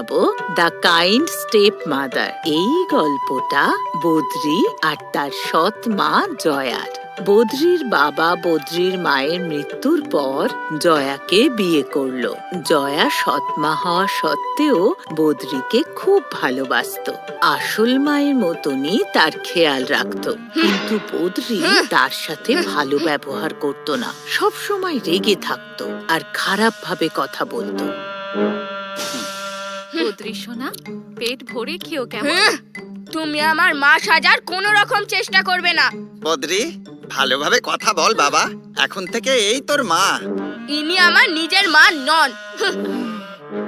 The kind step mother. এই গল্পটা বদ্রী আর তার সৎ মা জয়ার। বদ্রীর বাবা বদ্রীর মায়ের মৃত্যুর পর জয়াকে বিয়ে করলো। জয়া সৎমা হওয়া সত্ত্বেও বদ্রীকে খুব ভালোবাসতো। আসল মায়ের মতনই তার খেয়াল রাখতো। কিন্তু বদ্রী তার সাথে ভালো ব্যবহার করতো না, সব সময় রেগে থাকতো আর খারাপ ভাবে কথা বলতো। বদ্রী সোনা, পেট ভরে খেও কেমন? তুমি আমার মা সাজার কোনো রকম চেষ্টা করবে না। বদ্রী, ভালোভাবে কথা বল বাবা। এখন থেকে এই তোর মা। ইনি আমার নিজের মা নন।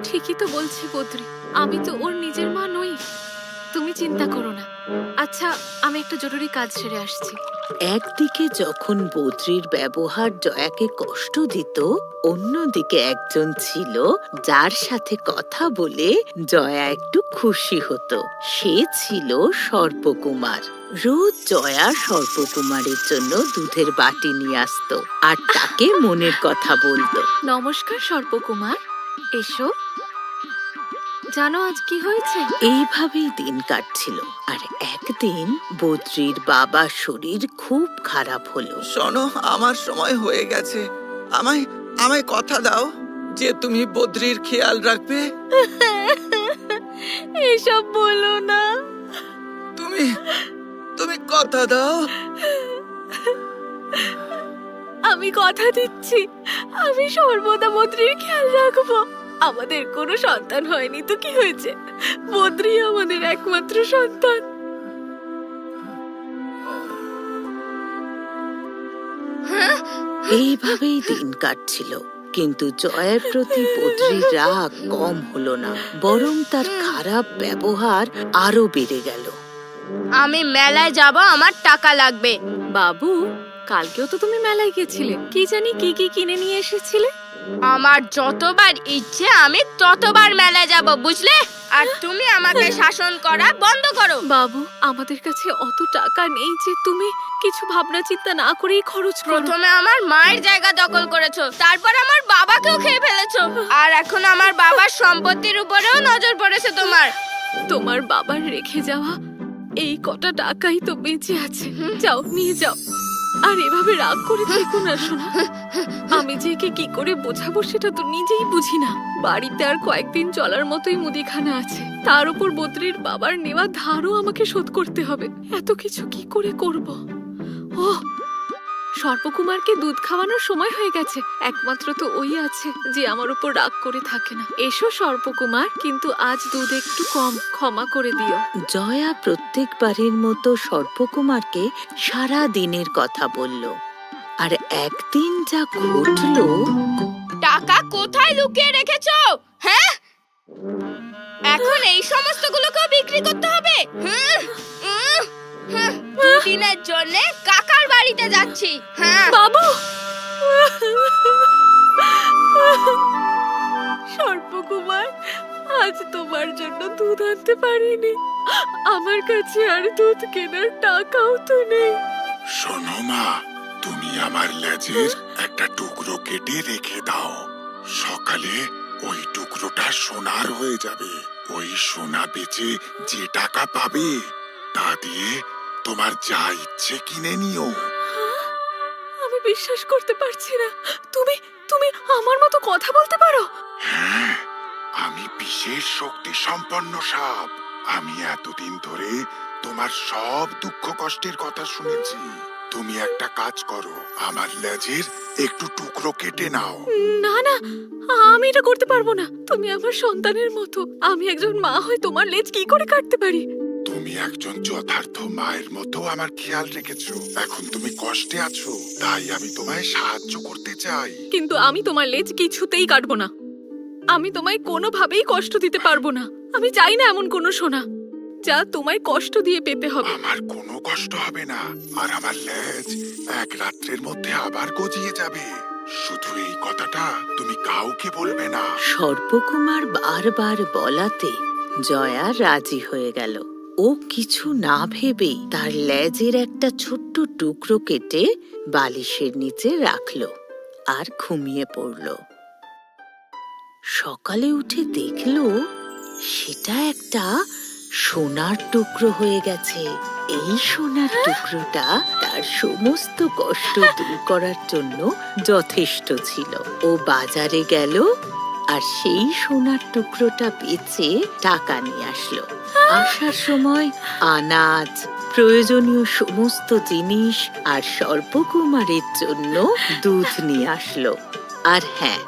ঠিকই তো বলছি বদ্রী, আমি তো ওর নিজের মা নই। তুমি চিন্তা করো না। আচ্ছা, আমি একটা জরুরি কাজ সেরে আসছি। একদিকে যখন বদ্রীর ব্যবহার জয়াকে কষ্ট দিত, অন্যদিকে একজন ছিল যার সাথে কথা বলে জয়া একটু খুশি হতো। সে ছিল সর্পকুমার। রোজ জয়া সর্পকুমারের জন্য দুধের বাটি নিয়ে আসতো আর তাকে মনের কথা বলতো। নমস্কার সর্পকুমার, এসো। জানো আজ কি হয়েছে? এইভাবেই দিন কাটছিল। আর একদিন বদ্রীর বাবার শরীর খুব খারাপ হলো। শোনো, আমার সময় হয়ে গেছে। আমায় আমায় কথা দাও যে তুমি বদ্রীর খেয়াল রাখবে। এসব বলো না। তুমি তুমি কথা দাও। আমি কথা দিচ্ছি, আমি সর্বদা বদ্রীর খেয়াল রাখবো। আমাদের কোনো সন্তান হয়নি তো কি হয়েছে, বদ্রী আমাদের একমাত্র সন্তান। এইভাবেই দিন কাটছিল। কিন্তু জয়ের প্রতি বদ্রীর রাগ কম হলো না, বরং তার খারাপ ব্যবহার আরো বেড়ে গেল। আমি মেলায় যাব, আমার টাকা লাগবে। বাবু, কালকেও তো তুমি মেলায় গেছিলে, কি জানি কি কি কিনে নিয়ে এসেছিলে। আমার যতবার ইচ্ছে আমি ততবার মেলায় যাব, বুঝলে? আর তুমি আমাকে শাসন করা বন্ধ করো। বাবু, আমাদের কাছে অত টাকা নেই যে তুমি কিছু ভাবনা চিন্তা না করেই খরচ করো। প্রথমে আমার মায়ের জায়গা দখল করেছো, তারপর আমার বাবাকেও খেয়ে ফেলেছো, আর এখন আমার বাবার সম্পত্তির উপরেও নজর পড়েছে তোমার। তোমার বাবার রেখে যাওয়া এই কটা টাকাই তো বেঁচে আছে, যাও নিয়ে যাও। আর এভাবে রাগ করে থেকো না শোনা। আমি যে একে কি করে বোঝাবো সেটা তো নিজেই বুঝি না। বাড়িতে আর কয়েকদিন চলার মতোই মুদিখানা আছে, তার উপর বদ্রীর বাবার নেওয়া ধারও আমাকে শোধ করতে হবে। এত কিছু কি করে করব? ও, সর্পকুমারকে দুধ খাওয়ানোর সময় হয়ে গেছে। একমাত্র তো ওই আছে যে আমার উপর রাগ করে থাকে না। এসো সর্পকুমার, কিন্তু আজ দুধ একটু কম, ক্ষমা করে দিও। জয়া প্রত্যেকবারের মতো সর্পকুমারকে সারা দিনের কথা বলল। আর একদিন যা ঘটলো। টাকা কোথায় লুকিয়ে রেখেছো? হ্যাঁ, এখন এই সমস্তগুলোকেও বিক্রি করতে হবে? দুদিনের জন্য কাকার বাড়িতে যাচ্ছি। হ্যাঁ বাবু, সর্পকুমার, আজ তোমার জন্য দুধ আনতে পারিনি। আমার কাছে আর দুধ কেনার টাকাও তো নেই। শোনো মা, তুমি আমার লেজের একটা টুকরো কেটে রেখে দাও। সকালে ওই টুকরোটা সোনার হয়ে যাবে। ওই সোনা বেচে যে টাকা পাবে তা দিয়ে তোমার যা ইচ্ছে কিনে নিও। আমি বিশ্বাস করতে পারছি না, তুমি তুমি আমার মতো কথা বলতে পারো? হ্যাঁ, আমি বিশেষ শক্তি সম্পন্ন সাপ। আমি এতদিন ধরে তোমার সব দুঃখ কষ্টের কথা শুনেছি। তুমি একটা কাজ করো, আমার লেজের একটু টুকরো কেটে নাও। না না, আমি এটা করতে পারবো না। তুমি আমার সন্তানের মতো, আমি একজন মা হয়ে তোমার লেজ কি করে কাটতে পারি? তুমি একজন যথার্থ মায়ের মতো আমার খেয়াল রেখেছো। এখন তুমি কষ্টে আছো, তাই আমি তোমায় সাহায্য করতে চাই। কিন্তু আমি তোমার লেজ কিছুতেই কাটবো না। আমি তোমায় কোনোভাবেই কষ্ট দিতে পারবো না। আমি চাই না এমন কোনো সোনা যা তোমায় কষ্ট দিয়ে পেতে হবে। আমার কোনো কষ্ট হবে না, আর আমার লেজ এক রাত্রের মধ্যে আবার গজিয়ে যাবে। শুধু এই কথাটা তুমি কাউকে বলবে না। সর্পকুমার বারবার বলাতে জয়া রাজি হয়ে গেল। ও কিছু না ভেবেই তার লেজের একটা ছোট্ট টুকরো কেটে বালিশের নিচে রাখলো আর ঘুমিয়ে পড়ল। সকালে উঠে দেখলো সেটা একটা সোনার টুকরো হয়ে গেছে। এই সোনার টুকরোটা তার সমস্ত কষ্ট দূর করার জন্য যথেষ্ট ছিল। ও বাজারে গেল আর সেই সোনার টুকরোটা বেচে টাকা নিয়ে আসলো। আসার সময় আনাজ, প্রয়োজনীয় সমস্ত জিনিস আর সর্পকুমারের জন্য দুধ নিয়ে আসলো। আর হ্যাঁ,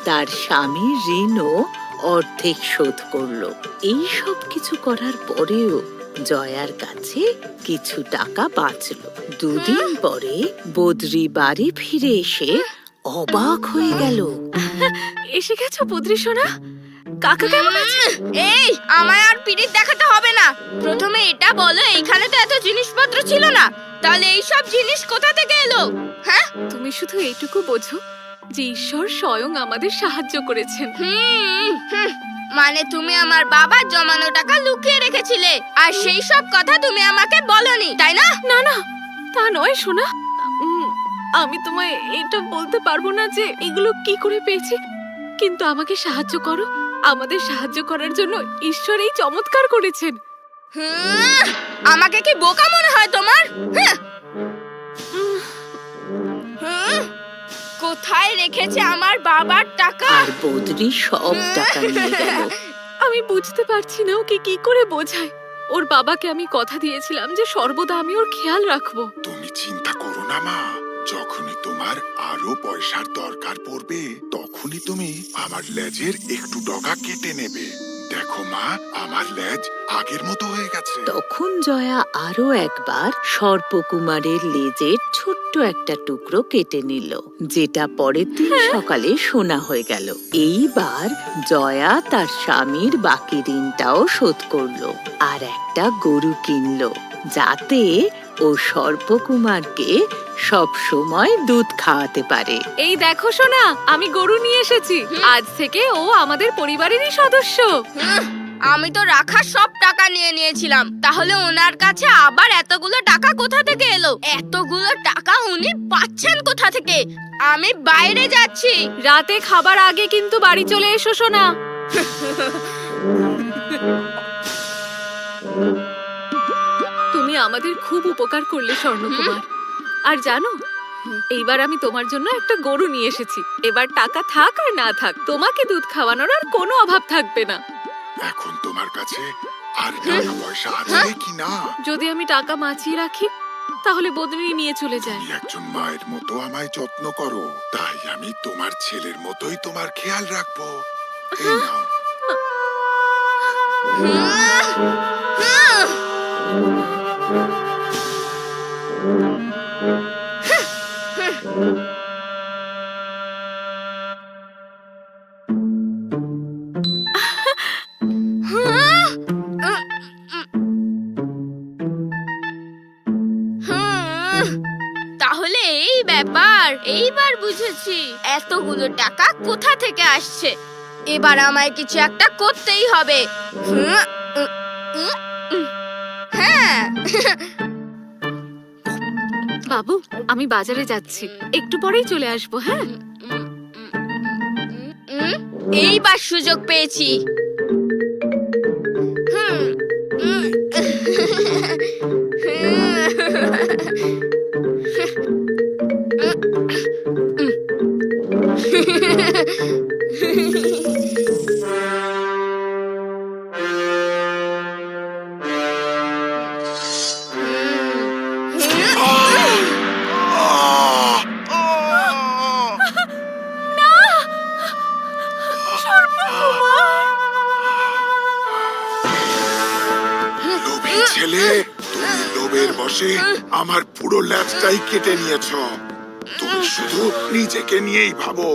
তার স্বামীর ঋণও অর্ধেক শোধ করলো। এই সব কিছু করার পরেও জয়ার কাছে কিছু টাকা বাঁচলো। দুদিন পরে বদ্রি বাড়ি ফিরে এসে অবাক হয়ে গেল। এসে গেছো বদ্রি সোনা? কাকা কেমন আছে? এই, আমায় আর পিরিত দেখাতে হবে না। প্রথমে এটা বলো, এইখানে তো এত জিনিসপত্র ছিল না, তাহলে এই সব জিনিস কোথা থেকে এলো? হ্যাঁ, তুমি শুধু এইটুকু বোঝো যে ঈশ্বর স্বয়ং আমাদের সাহায্য করেছেন। মানে তুমি আমার বাবার জমানো টাকা লুকিয়ে রেখেছিলে, আর সেই সব কথা তুমি আমাকে বলনি, তাই না? না না, তা নয় সোনা। আমি তোমায় এটা বলতে পারবো না যে এগুলো কি করে পেয়েছি, কিন্তু আমাকে সাহায্য করো। আমাদের সাহায্য করার জন্য ঈশ্বর এই চমৎকার করেছেন। আমাকে কি বোকা মনে হয় তোমার? কোথায় রেখেছে আমার বাবার টাকা? আর বদ্রি সব টাকা নিয়ে গেল। আমি বুঝতে পারছি না ওকে কি করে বোঝাই। ওর বাবাকে আমি কথা দিয়েছিলাম যে সর্বদা আমি ওর খেয়াল রাখবো। তুমি চিন্তা করো না মা, যখনই তোমার আরো পয়সার দরকার পড়বে তখনই তুমি আমার লেজের একটু ডগা কেটে নেবে। দেখো মা, আমার লেজ আগের মতো হয়ে গেছে। তখন জয়া আরো একবার সর্পকুমারের লেজের ছোট্ট একটা টুকরো কেটে নিল, যেটা পরের দিন সকালে সোনা হয়ে গেল। এইবার জয়া তার স্বামীর বাকি ঋণটাও শোধ করলো আর একটা গরু কিনলো, যাতে ও সর্পকুমারকে সব সময় দুধ খাওয়াতে পারে। এই দেখো সোনা, আমি গরু নিয়ে এসেছি। আজ থেকে ও আমাদের পরিবারেরই সদস্য। আমি তো রাখার সব টাকা নিয়ে নিয়েছিলাম, তাহলে ওনার কাছে আবার এতগুলো টাকা কোথা থেকে এলো? এতগুলো টাকা উনি পাচ্ছেন কোথা থেকে? আমি বাইরে যাচ্ছি। রাতে খাবার আগে কিন্তু বাড়ি চলে এসো সোনা। তুমি আমাদের খুব উপকার করলে স্বর্ণকুমার। আর জানো, এইবার আমি তোমার জন্য একটা গরু নিয়ে এসেছি। এবার টাকা থাক আর না থাক, তোমাকে দুধ খাওয়ানোর আর কোনো অভাব থাকবে না। এখন তোমার কাছে আর টাকা পয়সা আছে কি না? যদি আমি টাকা বাঁচিয়ে রাখি তাহলে বদলি নিয়ে চলে যায়। তুমি একজন মায়ের মতো আমায় যত্ন করো, তাই আমি তোমার ছেলের মতোই তোমার খেয়াল রাখবো। এই নাও। তাহলে এই ব্যাপার, এইবার বুঝেছি এতগুলো টাকা কোথা থেকে আসছে। এবার আমায় কিছু একটা করতেই হবে। হ্যাঁ, বাবু, আমি বাজারে যাচ্ছি, একটু পরেই চলে আসবো। হ্যাঁ, এইবার সুযোগ পেয়েছি। লোভী ছেলে, তুমি লোভের বশে আমার পুরো ল্যাজটাই কেটে নিয়েছো। তুমি শুধু নিজেকে নিয়েই ভাবো,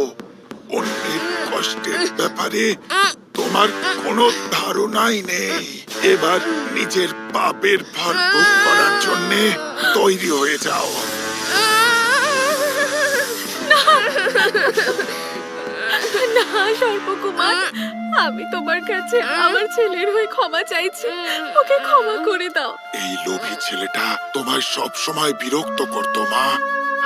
অন্যের কষ্টের ব্যাপারে তোমার কোনো ধারণাই নেই। এবার নিজের পাপের ভার ভোগ করার জন্য তৈরি হয়ে যাও। না সর্পকুমার, আমি তোমার কাছে আমার ছেলের হয়ে ক্ষমা চাইছি। ওকে ক্ষমা করে দাও। এই লোভী ছেলেটা তোমায় সব সময় বিরক্ত করতো মা।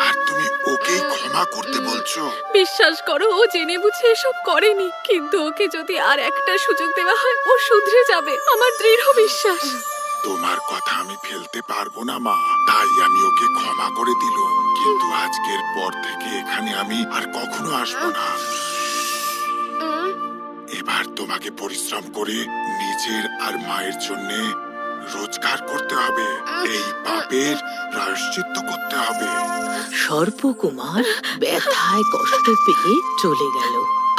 আর তুমি ওকেই ক্ষমা করতে বলছো? বিশ্বাস করো, ও জেনে বুঝে এসব করেনি, কিন্তু ওকে যদি আর একটা সুযোগ দেওয়া হয় ও শুধরে যাবে, আমার দৃঢ় বিশ্বাস। তোমার কথা আমি ফেলতে পারবো না মা, তাই আমি ওকে ক্ষমা করে দিলুম। কিন্তু আজকের পর থেকে এখানে আমি আর কখনো আসবো না। এবার তোমাকে পরিশ্রম করে নিজের আর মায়ের জন্য রোজগার করতে হবে, এই পাপের প্রায়শ্চিত্ত করতে হবে। সর্পকুমার ব্যথায় কষ্ট পেয়ে চলে গেল,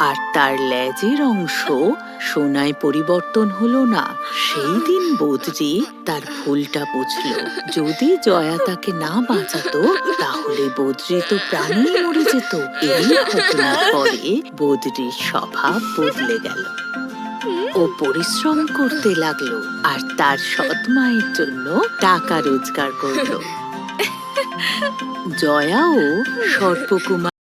আর তার লেজের অংশ সোনায় পরিবর্তন হলো না। সেই দিন বদ্রী তার ভুলটা বুঝল। যদি জয়া তাকে না বাঁচাতো তাহলে বদ্রী তো প্রাণেই মরে যেত। এই ঘটনার পরে বদ্রীর স্বভাব বদলে গেল। ও পরিশ্রম করতে লাগলো আর তার সৎ মায়ের জন্য টাকা রোজগার করলো। জয়াও সর্পকুমার